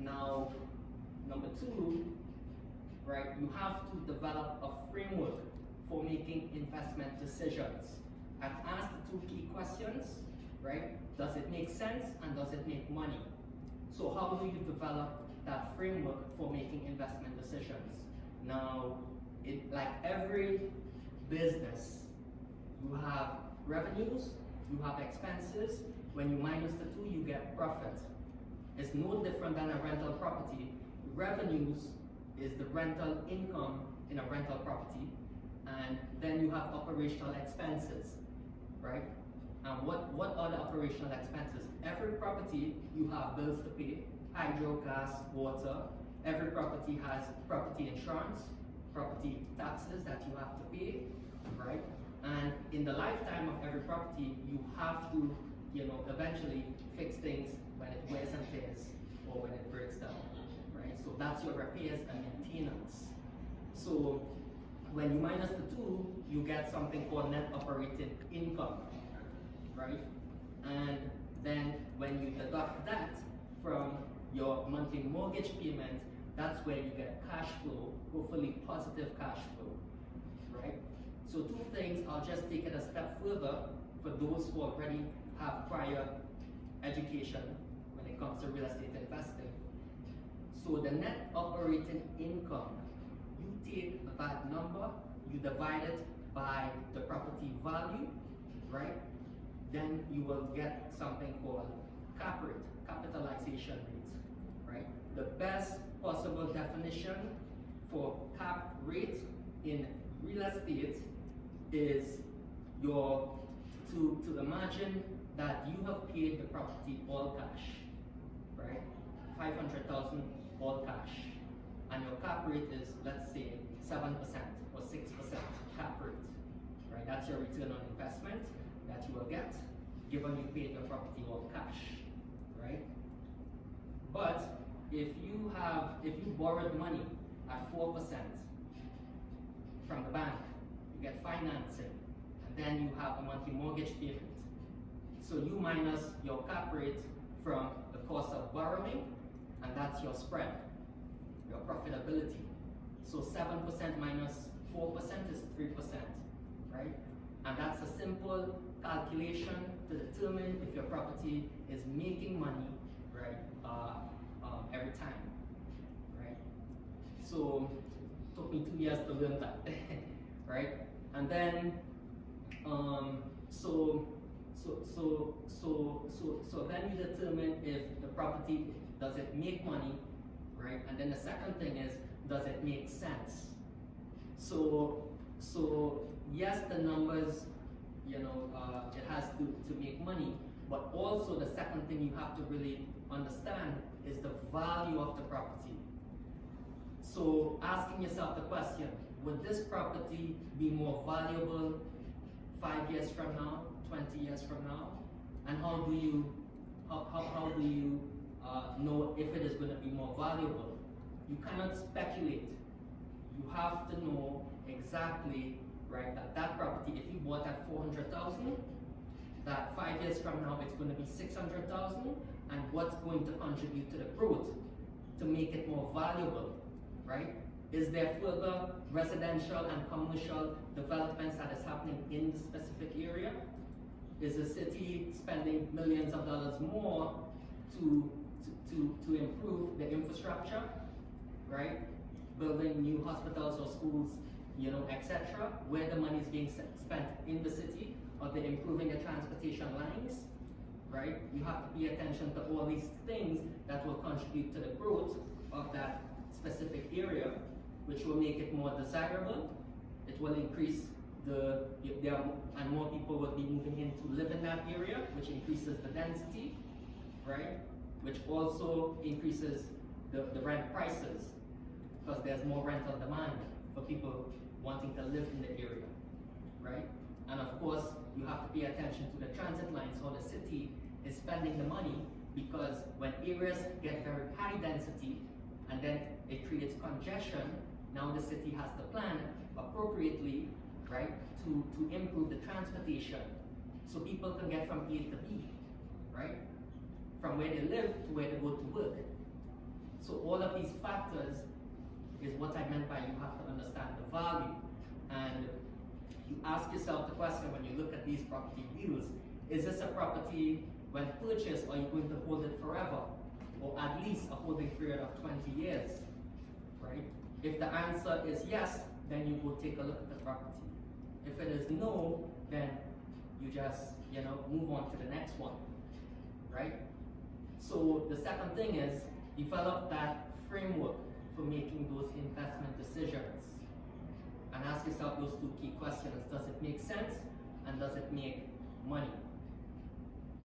Now, number two, right, you have to develop a framework for making investment decisions. I've asked the two key questions, right? Does it make sense and does it make money? So how do you develop that framework for making investment decisions? Now, like every business, you have revenues, you have expenses. When you minus the two, you get profit. It's no different than a rental property. Revenues is the rental income in a rental property, and then you have operational expenses, right? And what are the operational expenses? Every property, you have bills to pay, hydro, gas, water. Every property has property insurance, property taxes that you have to pay, right? And in the lifetime of every property, you have to, eventually fix things when it wears and tears or when it breaks down, right? So that's your repairs and maintenance. So when you minus the two, you get something called net operating income, right? And then when you deduct that from your monthly mortgage payment, that's where you get cash flow, hopefully positive cash flow, right? So two things, I'll just take it a step further for those who already have prior education when it comes to real estate investing. So the net operating income, you take that number, you divide it by the property value, right? Then you will get something called cap rate, capitalization rate, right? The best possible definition for cap rate in real estate is to imagine that you have paid the property all cash, right? 500,000 all cash, and your cap rate is, let's say, 7% or 6% cap rate, right? That's your return on investment that you will get given you paid your property all cash, right? But if you borrowed money at 4% from the bank, you get financing, and then you have a monthly mortgage payment. So you minus your cap rate from the cost of borrowing, and that's your spread, your profitability. So 7% minus 4% is 3%, right? And that's a simple calculation to determine if your property is making money, right, every time, right? So it took me 2 years to learn that, right? And then, so then you determine if the property, does it make money, right? And then the second thing is, does it make sense? So yes, the numbers, it has to make money, but also the second thing you have to really understand is the value of the property. So asking yourself the question, would this property be more valuable 5 years from now, 20 years from now? And how do you know if it is going to be more valuable? You cannot speculate. You have to know exactly, right, that property, if you bought at 400,000, that 5 years from now it's going to be 600,000, and what's going to contribute to the growth to make it more valuable, right? Is there further residential and commercial developments that is happening in the specific area? Is the city spending millions of dollars more to improve the infrastructure, right? Building new hospitals or schools, etc., where the money is being spent in the city, or they're improving the transportation lines, right? You have to pay attention to all these things that will contribute to the growth of that specific area, which will make it more desirable. It will increase and more people will be moving in to live in that area, which increases the density, right? Which also increases the rent prices, because there's more rental demand for people wanting to live in the area, right? And of course, you have to pay attention to the transit lines, how the city is spending the money, because when areas get very high density and then it creates congestion, now the city has to plan appropriately, right, to improve the transportation so people can get from A to B, right? From where they live to where they go to work. So all of these factors is what I meant by you have to understand the value. And you ask yourself the question when you look at these property deals, is this a property when purchased, are you going to hold it forever? Or at least a holding period of 20 years, right? If the answer is yes, then you go take a look at the property. If it is no, then you just, move on to the next one, right? So the second thing is develop that framework for making those investment decisions. And ask yourself those two key questions. Does it make sense? And does it make money?